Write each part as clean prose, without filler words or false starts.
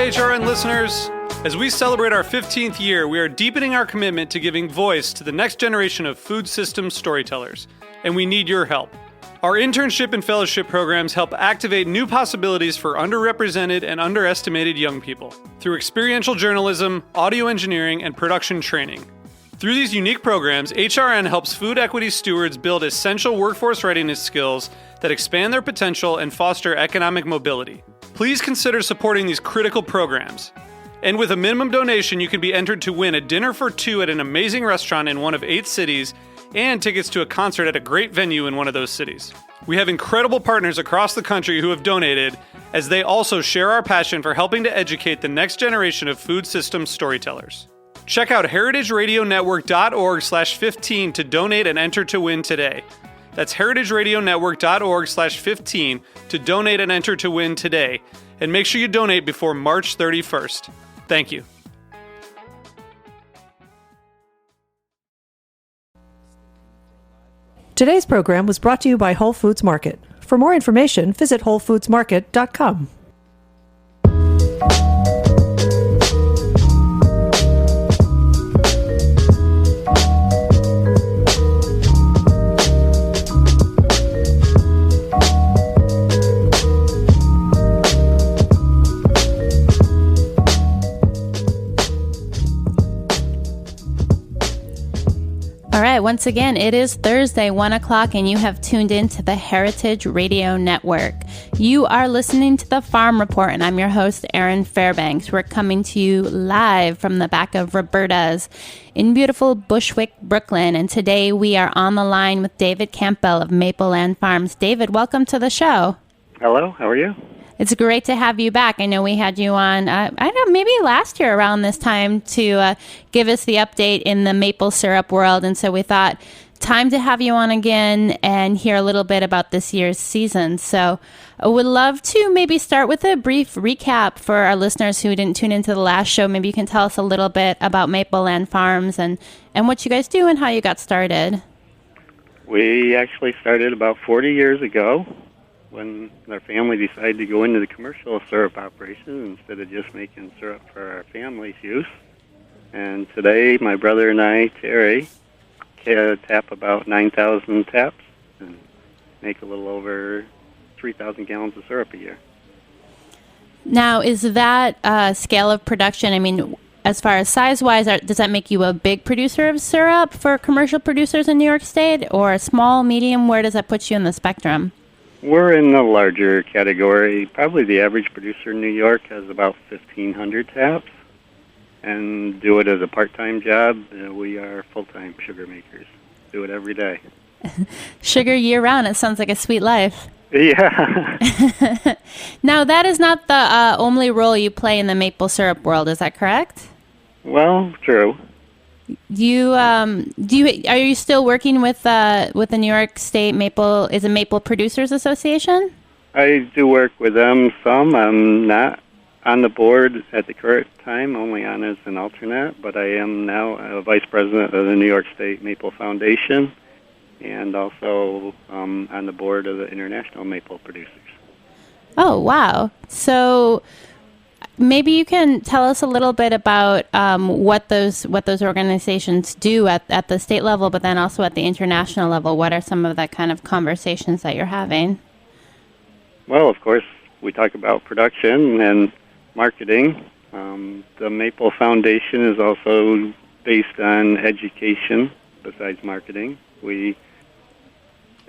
HRN listeners. As we celebrate our 15th year, we are deepening our commitment to giving voice to the next generation of food systems storytellers, and we need your help. Our internship and fellowship programs help activate new possibilities for underrepresented and underestimated young people through experiential journalism, audio engineering, and production training. Through these unique programs, HRN helps food equity stewards build essential workforce readiness skills that expand their potential and foster economic mobility. Please consider supporting these critical programs. And with a minimum donation, you can be entered to win a dinner for two at an amazing restaurant in one of 8 cities and tickets to a concert at a great venue in one of those cities. We have incredible partners across the country who have donated, as they also share our passion for helping to educate the next generation of food systems storytellers. Check out heritageradionetwork.org/15 to donate and enter to win today. That's heritageradionetwork.org/15 to donate and enter to win today. And make sure you donate before March 31st. Thank you. Today's program was brought to you by Whole Foods Market. For more information, visit WholeFoodsMarket.com. All right, once again, it is Thursday, 1 o'clock, and you have tuned in to the Heritage Radio Network. You are listening to the Farm Report, and I'm your host, Erin Fairbanks. We're coming to you live from the back of Roberta's in beautiful Bushwick, Brooklyn, and today we are on the line with David Campbell of Maple Land Farms. David, welcome to the show. Hello, how are you? It's great to have you back. I know we had you on, I don't know, maybe last year around this time to give us the update in the maple syrup world. And so we thought, time to have you on again and hear a little bit about this year's season. So I would love to maybe start with a brief recap for our listeners who didn't tune into the last show. Maybe you can tell us a little bit about Maple Land Farms and what you guys do and how you got started. We actually started about 40 years ago, when our family decided to go into the commercial syrup operation instead of just making syrup for our family's use. And today, my brother and I, Terry, tap about 9,000 taps and make a little over 3,000 gallons of syrup a year. Now, is that scale of production, I mean, as far as size-wise, does that make you a big producer of syrup for commercial producers in New York State, or a small, medium? Where does that put you in the spectrum? We're in the larger category. Probably the average producer in New York has about 1,500 taps and do it as a part-time job. We are full-time sugar makers. Do it every day. Sugar year-round. It sounds like a sweet life. Yeah. Now, that is not the only role you play in the maple syrup world. Is that correct? Well, true. Are you still working with the New York State Maple Producers Association? I do work with them some. I'm not on the board at the current time, only on as an alternate, but I am now a vice president of the New York State Maple Foundation and also on the board of the International Maple Producers. Oh, wow. So maybe you can tell us a little bit about what those organizations do at the state level, but then also at the international level. What are some of the kind of conversations that you're having? Well, of course, we talk about production and marketing. The Maple Foundation is also based on education besides marketing. We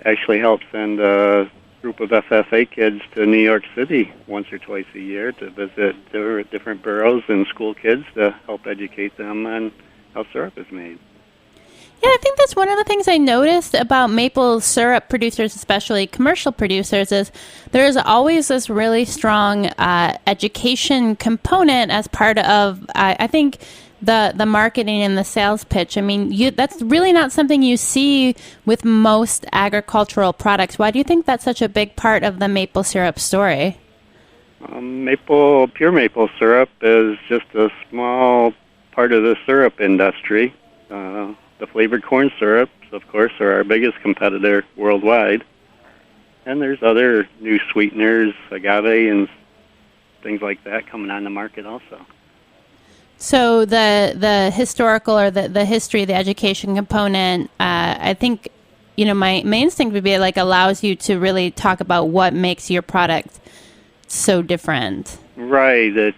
actually help send a group of FFA kids to New York City once or twice a year to visit their different boroughs and school kids to help educate them on how syrup is made. Yeah, I think that's one of the things I noticed about maple syrup producers, especially commercial producers, is there's always this really strong education component as part of, I think, the marketing and the sales pitch. I mean, that's really not something you see with most agricultural products. Why do you think that's such a big part of the maple syrup story? Pure maple syrup is just a small part of the syrup industry. The flavored corn syrups, of course, are our biggest competitor worldwide. And there's other new sweeteners, agave and things like that coming on the market also. So the historical or the history, the education component, I think, my instinct would be like allows you to really talk about what makes your product so different. Right. It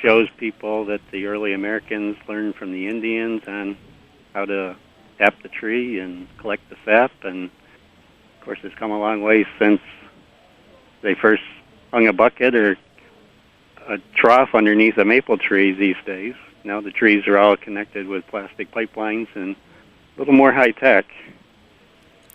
shows people that the early Americans learned from the Indians on how to tap the tree and collect the sap. And, of course, it's come a long way since they first hung a bucket or a trough underneath a maple tree these days. Now the trees are all connected with plastic pipelines and a little more high-tech.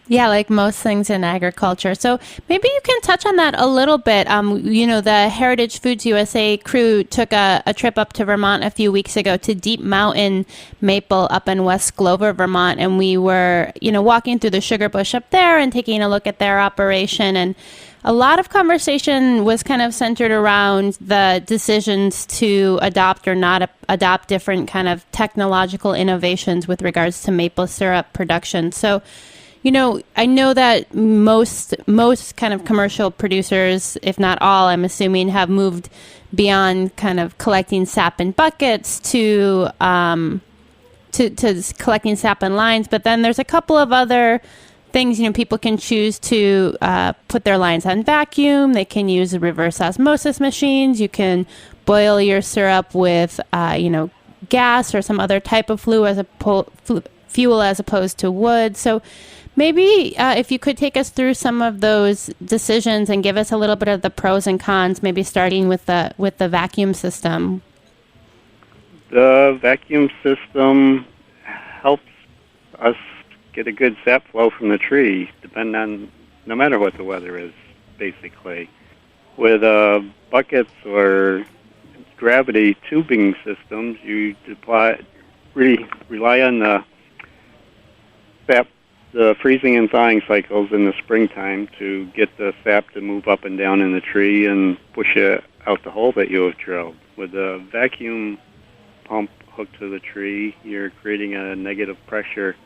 Yeah, like most things in agriculture. So maybe you can touch on that a little bit. The Heritage Foods USA crew took a trip up to Vermont a few weeks ago to Deep Mountain Maple up in West Glover, Vermont. And we were, walking through the sugar bush up there and taking a look at their operation. And a lot of conversation was kind of centered around the decisions to adopt or not adopt different kind of technological innovations with regards to maple syrup production. So, I know that most kind of commercial producers, if not all, I'm assuming, have moved beyond kind of collecting sap in buckets to collecting sap in lines. But then there's a couple of other things. People can choose to put their lines on vacuum. They can use reverse osmosis machines. You can boil your syrup with gas or some other type of fuel as opposed to wood. So maybe if you could take us through some of those decisions and give us a little bit of the pros and cons, maybe starting with the vacuum system. The vacuum system helps us get a good sap flow from the tree, depending on no matter what the weather is, basically. With buckets or gravity tubing systems, you rely on the freezing and thawing cycles in the springtime to get the sap to move up and down in the tree and push it out the hole that you have drilled. With a vacuum pump hooked to the tree, you're creating a negative pressure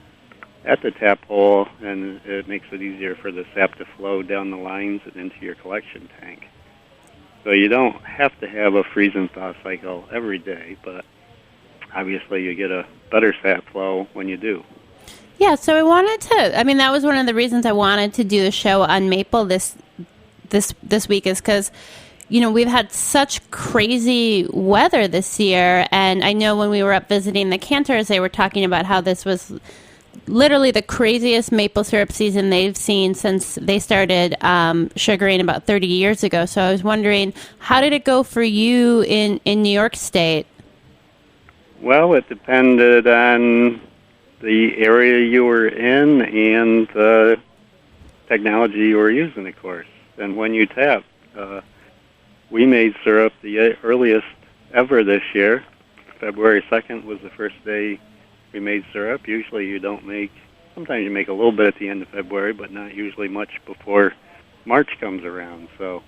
at the tap hole, and it makes it easier for the sap to flow down the lines and into your collection tank. So you don't have to have a freeze and thaw cycle every day, but obviously you get a better sap flow when you do. Yeah, so that was one of the reasons I wanted to do the show on maple this week is because, we've had such crazy weather this year. And I know when we were up visiting the Cantors, they were talking about how this was literally the craziest maple syrup season they've seen since they started sugaring about 30 years ago. So I was wondering, how did it go for you in New York State? Well, it depended on the area you were in and the technology you were using, of course. And when you tap, we made syrup the earliest ever this year. February 2nd was the first day we made syrup. Usually you don't make, sometimes you make a little bit at the end of February, but not usually much before March comes around. So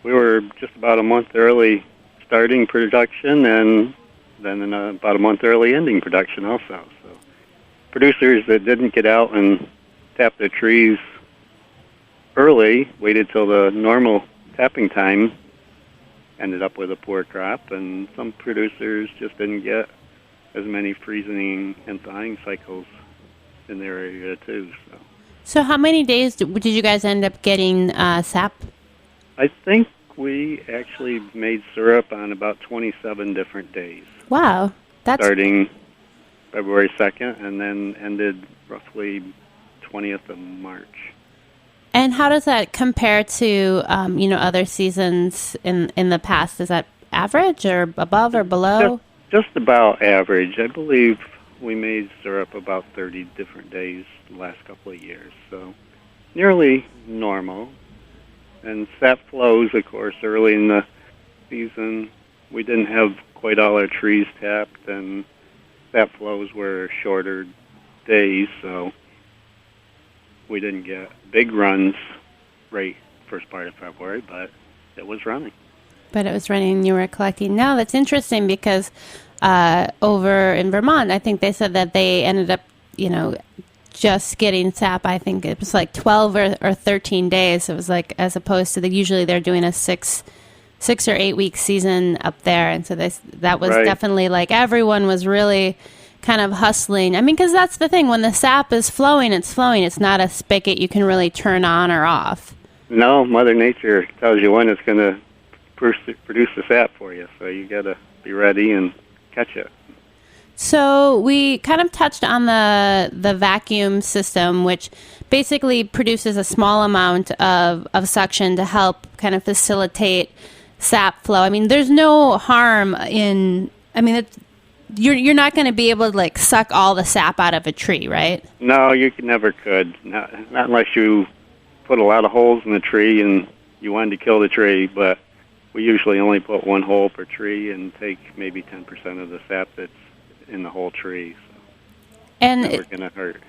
we were just about a month early starting production and then about a month early ending production also. So producers that didn't get out and tap their trees early, waited till the normal tapping time, ended up with a poor crop, and some producers just didn't get as many freezing and thawing cycles in their area too. So how many days did you guys end up getting sap? I think we actually made syrup on about 27 different days. Wow. Starting February 2nd and then ended roughly 20th of March. And how does that compare to, other seasons in the past? Is that average or above or below? Just about average. I believe we made syrup about 30 different days the last couple of years, so nearly normal. And sap flows, of course, early in the season, we didn't have quite all our trees tapped, and sap flows were shorter days, so we didn't get big runs right first part of February, but it was running. But it was running and you were collecting. Now that's interesting because over in Vermont, I think they said that they ended up, just getting sap. I think it was like 12 or 13 days. It was like, as opposed to usually they're doing a 6 6 or 8 week season up there. And so that was Right. definitely like everyone was really kind of hustling. I mean, because that's the thing. When the sap is flowing, it's flowing. It's not a spigot you can really turn on or off. No, Mother Nature tells you when it's going to produce the sap for you, so you got to be ready and catch it. So we kind of touched on the vacuum system, which basically produces a small amount of suction to help kind of facilitate sap flow. I mean, there's no harm in, I mean, you're not going to be able to like suck all the sap out of a tree, right? No, you never could. Not unless you put a lot of holes in the tree and you wanted to kill the tree, but we usually only put one hole per tree and take maybe 10% of the sap that's in the whole tree. So and it's never going to hurt.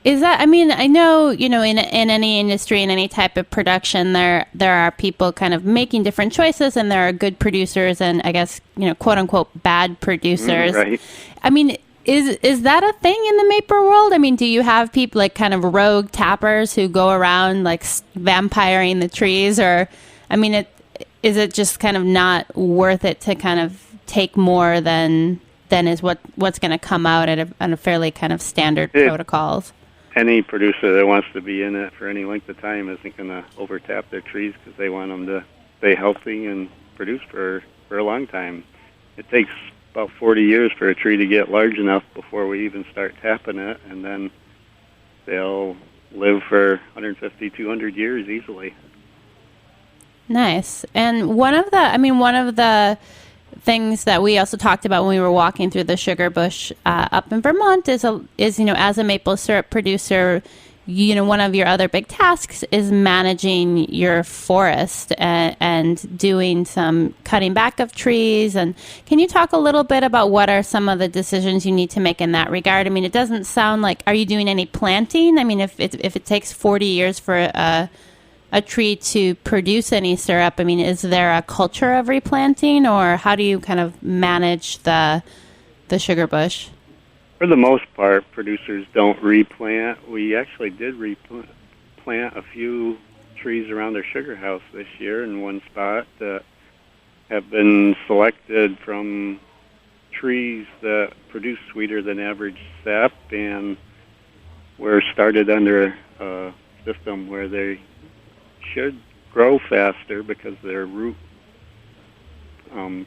Is that, I mean, I know, in any industry, in any type of production, there are people kind of making different choices, and there are good producers and I guess, quote unquote, bad producers. Right. I mean, is that a thing in the maple world? I mean, do you have people like kind of rogue tappers who go around like vampiring the trees, or, I mean, is it just kind of not worth it to kind of take more than is what's going to come out at a fairly kind of standard protocols? Any producer that wants to be in it for any length of time isn't going to overtap their trees because they want them to stay healthy and produce for a long time. It takes about 40 years for a tree to get large enough before we even start tapping it, and then they'll live for 150, 200 years easily. Nice. And one of the things that we also talked about when we were walking through the sugar bush up in Vermont is as a maple syrup producer, one of your other big tasks is managing your forest and doing some cutting back of trees. And can you talk a little bit about what are some of the decisions you need to make in that regard? I mean, it doesn't sound like, are you doing any planting? I mean, if it takes 40 years for a tree to produce any syrup, I mean, is there a culture of replanting, or how do you kind of manage the sugar bush? For the most part, producers don't replant. We actually did plant a few trees around our sugar house this year in one spot that have been selected from trees that produce sweeter than average sap, and were started under a system where they should grow faster because of their root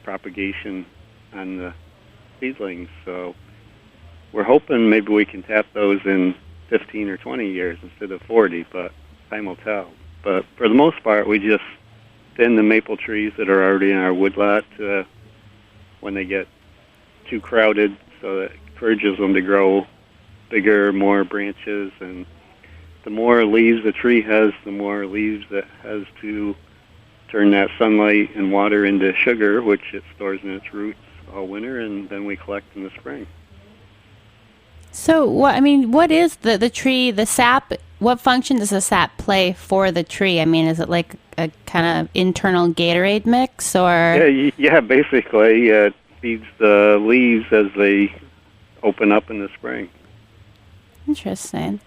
propagation on the seedlings. So we're hoping maybe we can tap those in 15 or 20 years instead of 40, but time will tell. But for the most part, we just thin the maple trees that are already in our woodlot when they get too crowded, so that encourages them to grow bigger, more branches, and the more leaves the tree has, the more leaves it has to turn that sunlight and water into sugar, which it stores in its roots all winter, and then we collect in the spring. So, what is the tree, the sap, what function does the sap play for the tree? I mean, is it like a kind of internal Gatorade mix, or? Yeah, basically, it feeds the leaves as they open up in the spring. Interesting.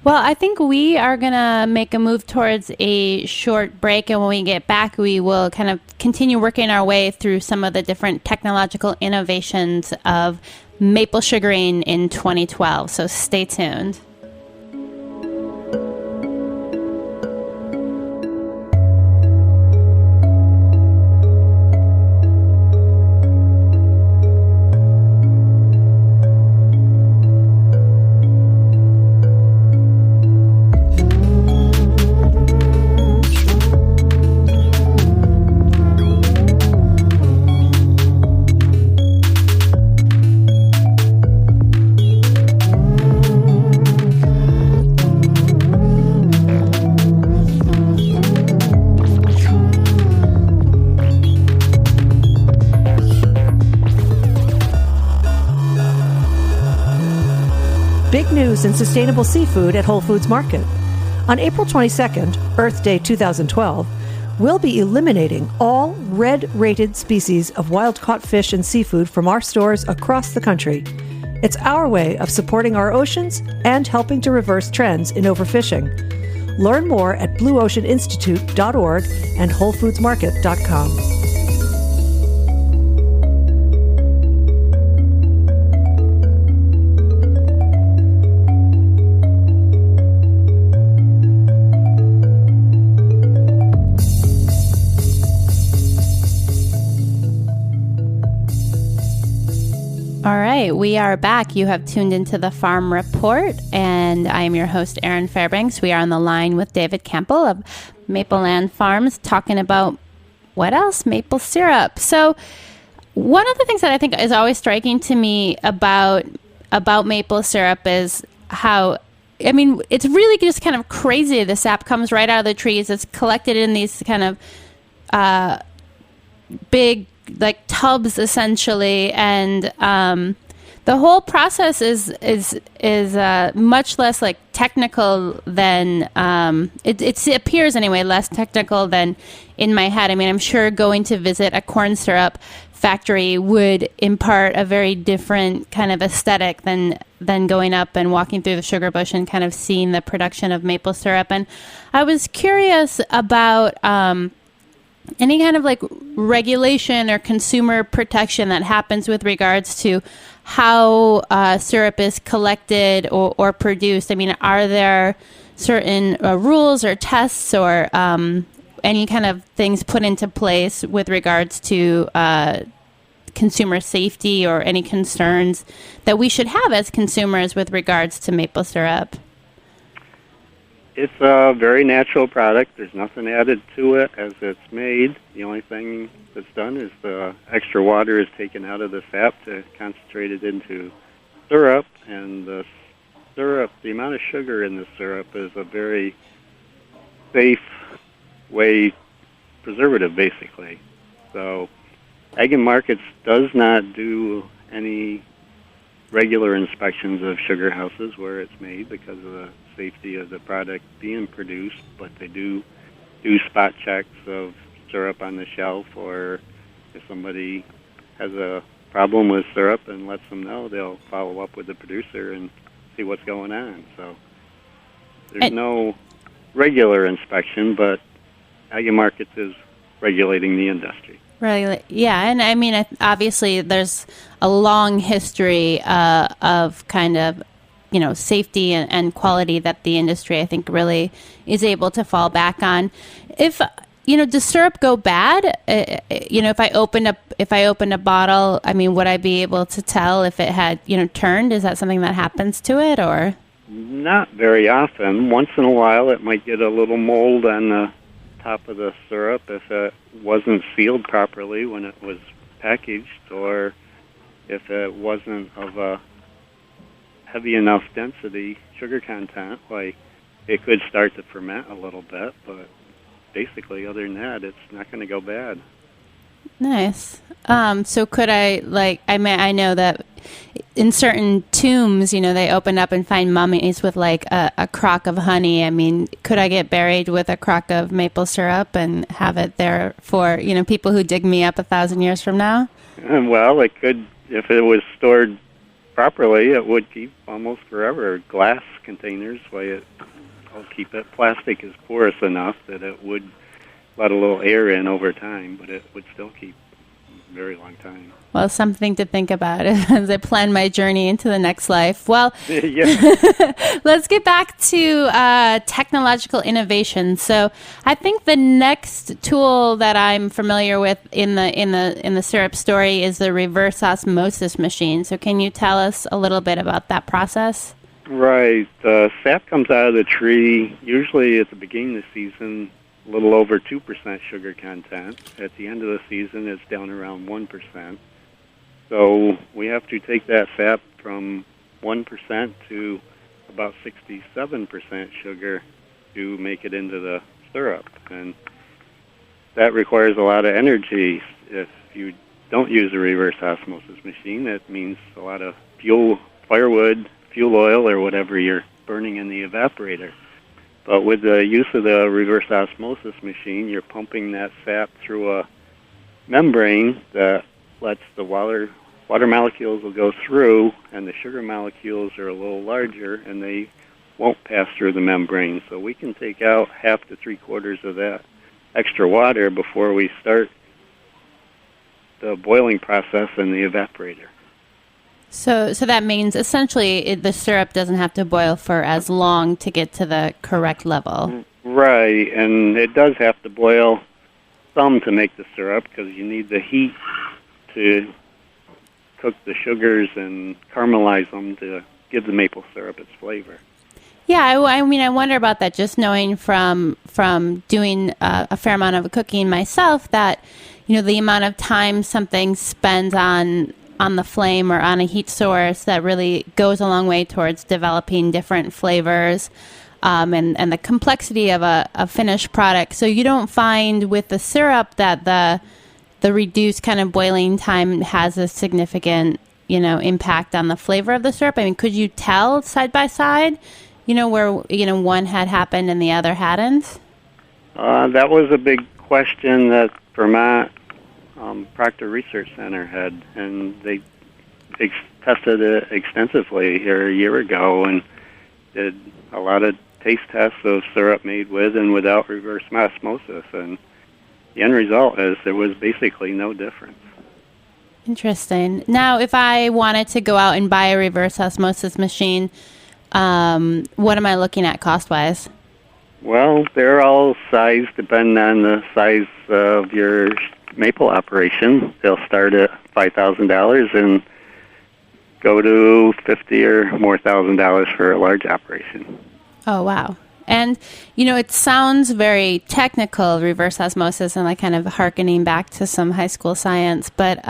Well, I think we are going to make a move towards a short break, and when we get back, we will kind of continue working our way through some of the different technological innovations of maple sugaring in 2012. So stay tuned. Big news in sustainable seafood at Whole Foods Market. On April 22nd, Earth Day 2012, we'll be eliminating all red-rated species of wild-caught fish and seafood from our stores across the country. It's our way of supporting our oceans and helping to reverse trends in overfishing. Learn more at blueoceaninstitute.org and wholefoodsmarket.com. All right, we are back. You have tuned into the Farm Report, and I am your host, Erin Fairbanks. We are on the line with David Campbell of Mapleland Farms, talking about what else? Maple syrup. So one of the things that I think is always striking to me about maple syrup is how, I mean, it's really just kind of crazy. The sap comes right out of the trees. It's collected in these kind of big, like, tubs essentially, and the whole process is much less like technical than it appears anyway, less technical than in my head. I mean, I'm sure going to visit a corn syrup factory would impart a very different kind of aesthetic than going up and walking through the sugar bush and kind of seeing the production of maple syrup. And I was curious about any kind of like regulation or consumer protection that happens with regards to how syrup is collected or produced. I mean, are there certain rules or tests or any kind of things put into place with regards to consumer safety or any concerns that we should have as consumers with regards to maple syrup? It's a very natural product. There's nothing added to it as it's made. The only thing that's done is the extra water is taken out of the sap to concentrate it into syrup. And the syrup, the amount of sugar in the syrup is a very safe way preservative, basically. So Ag and Markets does not do any regular inspections of sugar houses where it's made because of the safety of the product being produced, but they do spot checks of syrup on the shelf, or if somebody has a problem with syrup and lets them know, they'll follow up with the producer and see what's going on. So there's no regular inspection, but Ag and Markets is regulating the industry. Right. Yeah. And I mean, obviously there's a long history of kind of, you know, safety and quality that the industry, I think, really is able to fall back on. If, you know, does syrup go bad? You know, if I opened a bottle, I mean, would I be able to tell if it had, you know, turned? Is that something that happens to it, or? Not very often. Once in a while, it might get a little mold on the top of the syrup if it wasn't sealed properly when it was packaged, or if it wasn't of a heavy enough density sugar content, like it could start to ferment a little bit, but basically other than that, it's not going to go bad. Nice. So could I, like, I know that in certain tombs, you know, they open up and find mummies with like a crock of honey. I mean, could I get buried with a crock of maple syrup and have it there for, you know, people who dig me up 1,000 years from now? Well, it could, if it was stored properly, it would keep almost forever. Glass containers, will keep it. Plastic is porous enough that it would let a little air in over time, but it would still keep a very long time. Well, something to think about as I plan my journey into the next life. Well, let's get back to technological innovation. So, I think the next tool that I'm familiar with in the syrup story is the reverse osmosis machine. So, can you tell us a little bit about that process? Right. The sap comes out of the tree usually at the beginning of the season, a little over 2% sugar content. At the end of the season, it's down around 1%. So we have to take that sap from 1% to about 67% sugar to make it into the syrup. And that requires a lot of energy. If you don't use a reverse osmosis machine, that means a lot of fuel, firewood, fuel oil, or whatever you're burning in the evaporator. But with the use of the reverse osmosis machine, you're pumping that sap through a membrane that lets the water molecules will go through, and the sugar molecules are a little larger, and they won't pass through the membrane. So we can take out half to three-quarters of that extra water before we start the boiling process in the evaporator. So that means essentially the syrup doesn't have to boil for as long to get to the correct level. Right, and it does have to boil some to make the syrup because you need the heat to cook the sugars and caramelize them to give the maple syrup its flavor. Yeah, I mean, I wonder about that. Just knowing from doing a fair amount of cooking myself, that the amount of time something spends on the flame or on a heat source that really goes a long way towards developing different flavors, and the complexity of a finished product. So you don't find with the syrup that the reduced kind of boiling time has a significant impact on the flavor of the syrup. I mean, could you tell side by side? Where, one had happened and the other hadn't? That was a big question that Vermont Proctor Research Center had, and they tested it extensively here a year ago and did a lot of taste tests of syrup made with and without reverse osmosis, and the end result is there was basically no difference. Interesting. Now, if I wanted to go out and buy a reverse osmosis machine, what am I looking at cost-wise? Well, they're all sized depending on the size of your maple operation. They'll start at $5,000 and go to $50,000 or more for a large operation. Oh, wow. And, it sounds very technical, reverse osmosis, and like kind of hearkening back to some high school science. But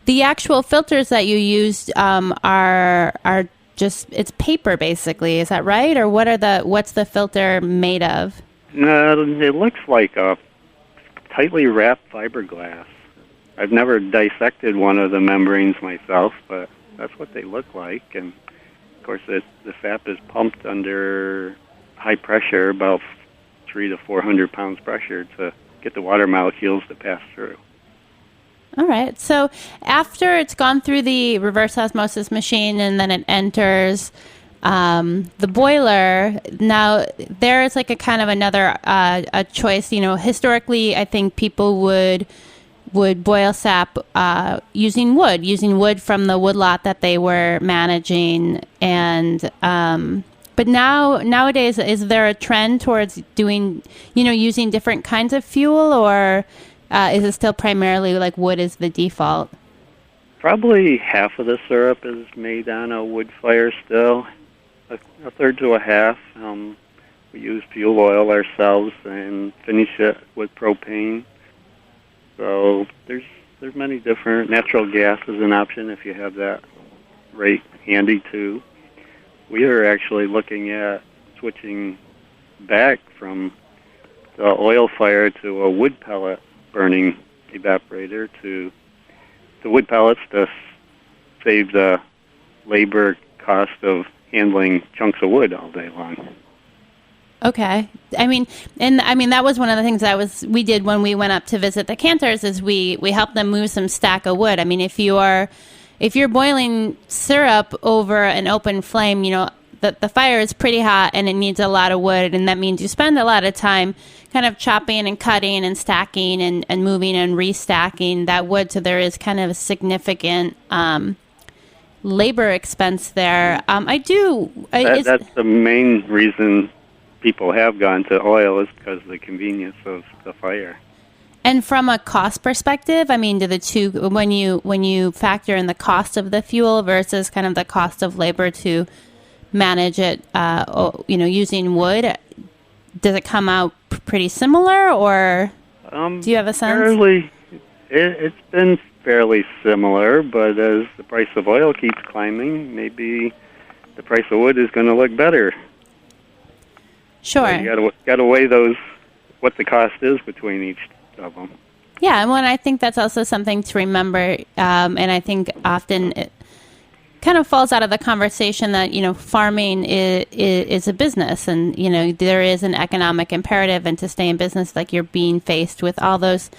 the actual filters that you used are just, it's paper basically. Is that right? Or what's the filter made of? It looks like a tightly wrapped fiberglass. I've never dissected one of the membranes myself, but that's what they look like. And of course, the sap is pumped under high pressure, about 300 to 400 pounds pressure, to get the water molecules to pass through. All right. So after it's gone through the reverse osmosis machine and then it enters the boiler, now there's like a kind of another a choice. Historically, I think people would boil sap using wood from the woodlot that they were managing, and but nowadays, is there a trend towards doing, using different kinds of fuel, or is it still primarily like wood is the default? Probably half of the syrup is made on a wood fire still, a third to a half. We use fuel oil ourselves and finish it with propane. So there's many different. Natural gas is an option if you have that right handy too. We are actually looking at switching back from the oil fire to a wood pellet burning evaporator to the wood pellets to save the labor cost of handling chunks of wood all day long. Okay. I mean, that was one of the things we did when we went up to visit the Cantors, is we helped them move some stack of wood. I mean, if you're boiling syrup over an open flame, the fire is pretty hot and it needs a lot of wood, and that means you spend a lot of time kind of chopping and cutting and stacking and moving and restacking that wood. So there is kind of a significant labor expense there. That's the main reason people have gone to oil, is because of the convenience of the fire. And from a cost perspective, I mean, do the two, when you factor in the cost of the fuel versus kind of the cost of labor to manage it, using wood, does it come out pretty similar, or do you have a sense? It's been fairly similar, but as the price of oil keeps climbing, maybe the price of wood is going to look better. Sure. So you got to weigh what the cost is between each of them. Yeah, and I think that's also something to remember, and I think often it kind of falls out of the conversation that, farming is a business, and, there is an economic imperative, and to stay in business, like, you're being faced with all those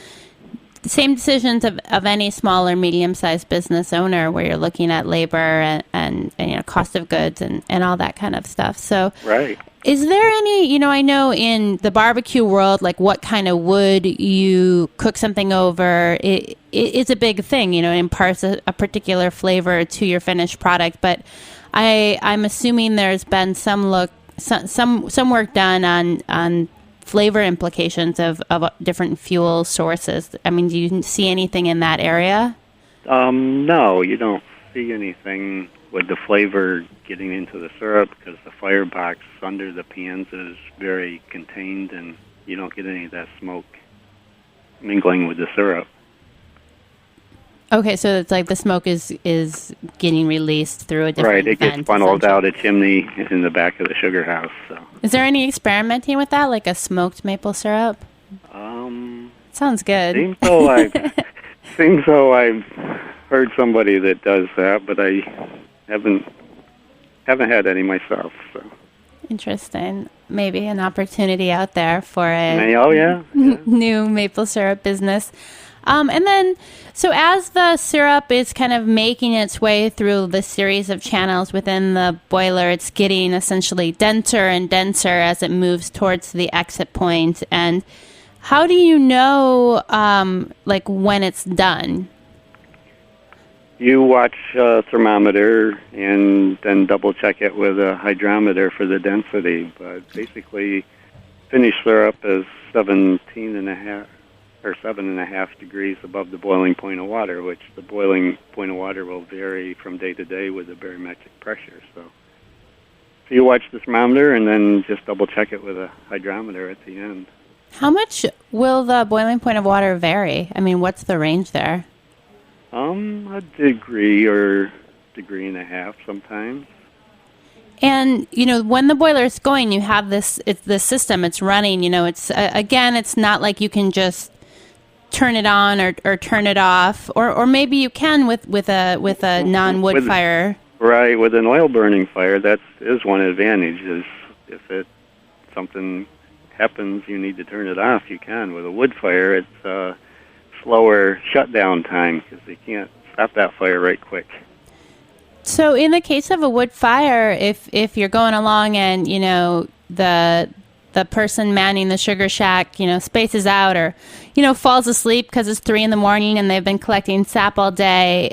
same decisions of any small or medium-sized business owner, where you're looking at labor and cost of goods and all that kind of stuff. So, Right. is there any, I know in the barbecue world, like what kind of wood you cook something over, it's a big thing, imparts a particular flavor to your finished product. But I'm assuming there's been some work done on flavor implications of different fuel sources. I mean, do you see anything in that area? No, you don't see anything with the flavor getting into the syrup, because the firebox under the pans is very contained, and you don't get any of that smoke mingling with the syrup. Okay, so it's like the smoke is getting released through a different Right, it vent, gets funneled out a chimney in the back of the sugar house. So. Is there any experimenting with that, like a smoked maple syrup? Sounds good. Seems so I've heard somebody that does that, but I haven't had any myself. So. Interesting. Maybe an opportunity out there for new maple syrup business. And then, so as the syrup is kind of making its way through the series of channels within the boiler, it's getting essentially denser and denser as it moves towards the exit point. And how do you know, when it's done? You watch a thermometer and then double check it with a hydrometer for the density. But basically, finished syrup is 7.5 degrees above the boiling point of water, which the boiling point of water will vary from day to day with the barometric pressure. So you watch the thermometer and then just double check it with a hydrometer at the end. How much will the boiling point of water vary? I mean, what's the range there? A degree or degree and a half sometimes. And, when the boiler is going, you have the system, it's running, it's, again, it's not like you can just turn it on or turn it off, or maybe you can with a non-wood fire. Right, with an oil burning fire, that is one advantage, is if something happens, you need to turn it off, you can. With a wood fire, it's a slower shutdown time, because they can't stop that fire right quick. So in the case of a wood fire, if you're going along and, the person manning the sugar shack, spaces out or, falls asleep because it's 3 a.m. and they've been collecting sap all day,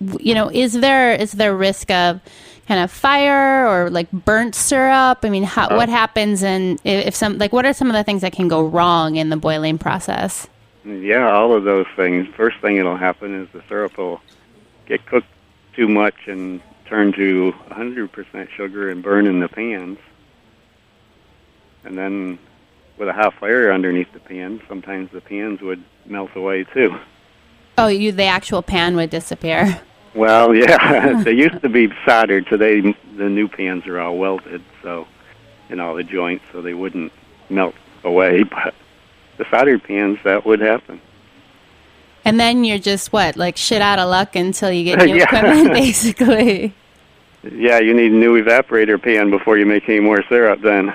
is there risk of kind of fire or like burnt syrup? I mean, what happens what are some of the things that can go wrong in the boiling process? Yeah, all of those things. First thing that'll happen is the syrup will get cooked too much and turn to 100% sugar and burn in the pans. And then with a hot fire underneath the pan, sometimes the pans would melt away too. Oh, the actual pan would disappear. Well, yeah, they used to be soldered. Today, the new pans are all welded, so in all the joints, so they wouldn't melt away. But the soldered pans, that would happen. And then you're just, shit out of luck until you get new equipment, basically. Yeah, you need a new evaporator pan before you make any more syrup then.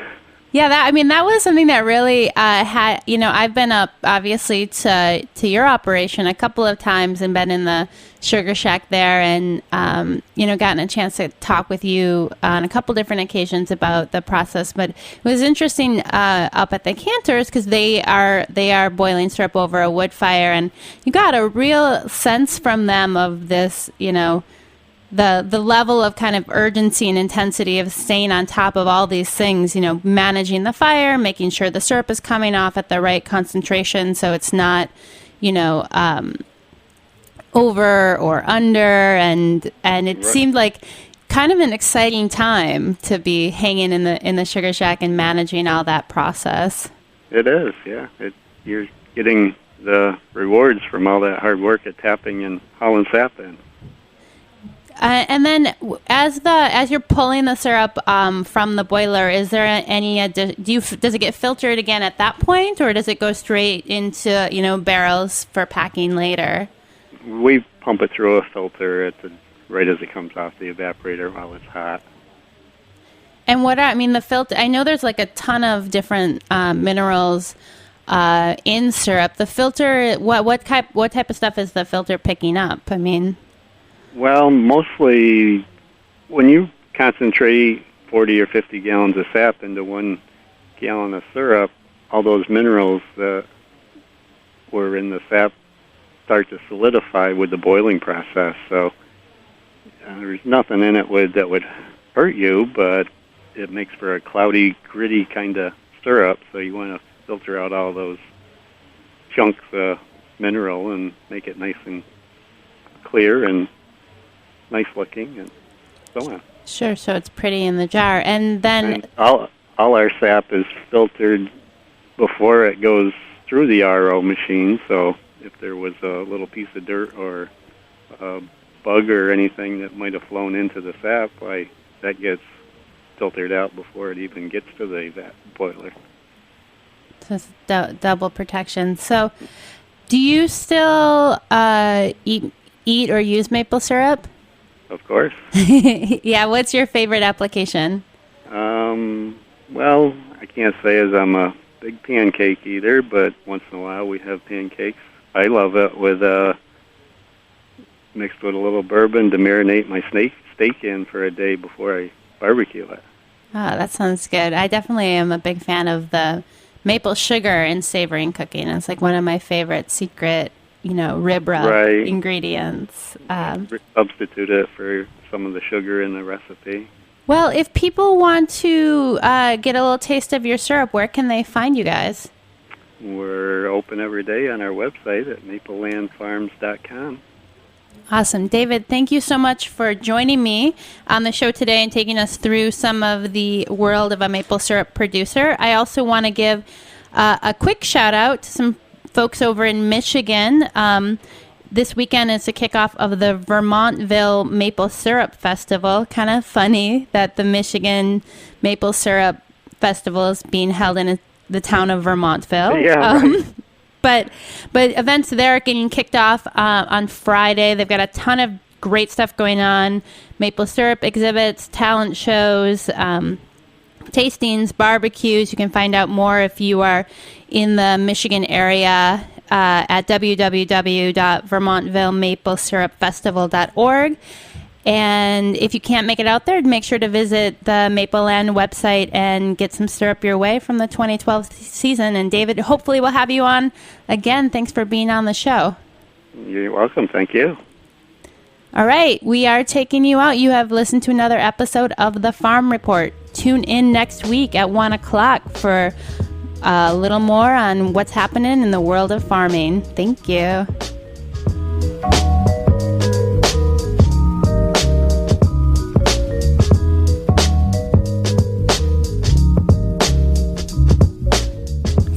Yeah, that was something that really had, I've been up, obviously, to your operation a couple of times and been in the sugar shack there and, gotten a chance to talk with you on a couple different occasions about the process. But it was interesting up at the Cantors because they are boiling syrup over a wood fire, and you got a real sense from them of this, the level of kind of urgency and intensity of staying on top of all these things, managing the fire, making sure the syrup is coming off at the right concentration so it's not, over or under. And it seemed like kind of an exciting time to be hanging in the sugar shack and managing all that process. It is, yeah. You're getting the rewards from all that hard work at tapping and hauling sap in. And then, as you're pulling the syrup from the boiler, is there any? Does it get filtered again at that point, or does it go straight into barrels for packing later? We pump it through a filter right as it comes off the evaporator while it's hot. And the filter? I know there's like a ton of different minerals in syrup. The filter, what type of stuff is the filter picking up? I mean, well, mostly when you concentrate 40 or 50 gallons of sap into 1 gallon of syrup, all those minerals that were in the sap start to solidify with the boiling process. So there's nothing in it that would hurt you, but it makes for a cloudy, gritty kind of syrup. So you want to filter out all those chunks of mineral and make it nice and clear and nice looking and so on. Sure, so it's pretty in the jar. And then all our sap is filtered before it goes through the RO machine, so if there was a little piece of dirt or a bug or anything that might have flown into the sap, that gets filtered out before it even gets to the vat boiler. So it's double protection. So do you still eat or use maple syrup? Of course. Yeah, what's your favorite application? Well, I can't say as I'm a big pancake eater, but once in a while we have pancakes. I love it with mixed with a little bourbon to marinate my steak in for a day before I barbecue it. Oh, that sounds good. I definitely am a big fan of the maple sugar in savoring cooking. It's like one of my favorite secret, rib rub ingredients. Substitute it for some of the sugar in the recipe. Well, if people want to get a little taste of your syrup, where can they find you guys? We're open every day on our website at maplelandfarms.com. Awesome. David, thank you so much for joining me on the show today and taking us through some of the world of a maple syrup producer. I also want to give a quick shout out to some folks over in Michigan. This weekend is the kickoff of the Vermontville Maple Syrup Festival. Kind of funny that the Michigan Maple Syrup Festival is being held in the town of Vermontville. Yeah, right. But events there are getting kicked off on Friday. They've got a ton of great stuff going on. Maple syrup exhibits, talent shows, tastings, barbecues. You can find out more if you are in the Michigan area at www.vermontvillemapleSyrupFestival.org. And if you can't make it out there, make sure to visit the Mapleland website and get some syrup your way from the 2012 season. And David, hopefully we'll have you on again. Thanks for being on the show. You're welcome. Thank you. All right. We are taking you out. You have listened to another episode of The Farm Report. Tune in next week at 1 o'clock for a little more on what's happening in the world of farming. Thank you.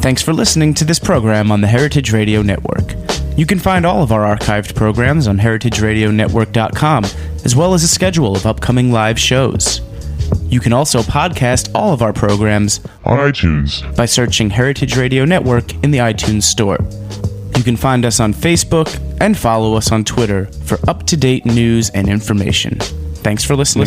Thanks for listening to this program on the Heritage Radio Network. You can find all of our archived programs on heritageradionetwork.com, as well as a schedule of upcoming live shows. You can also podcast all of our programs on iTunes by searching Heritage Radio Network in the iTunes Store. You can find us on Facebook and follow us on Twitter for up-to-date news and information. Thanks for listening.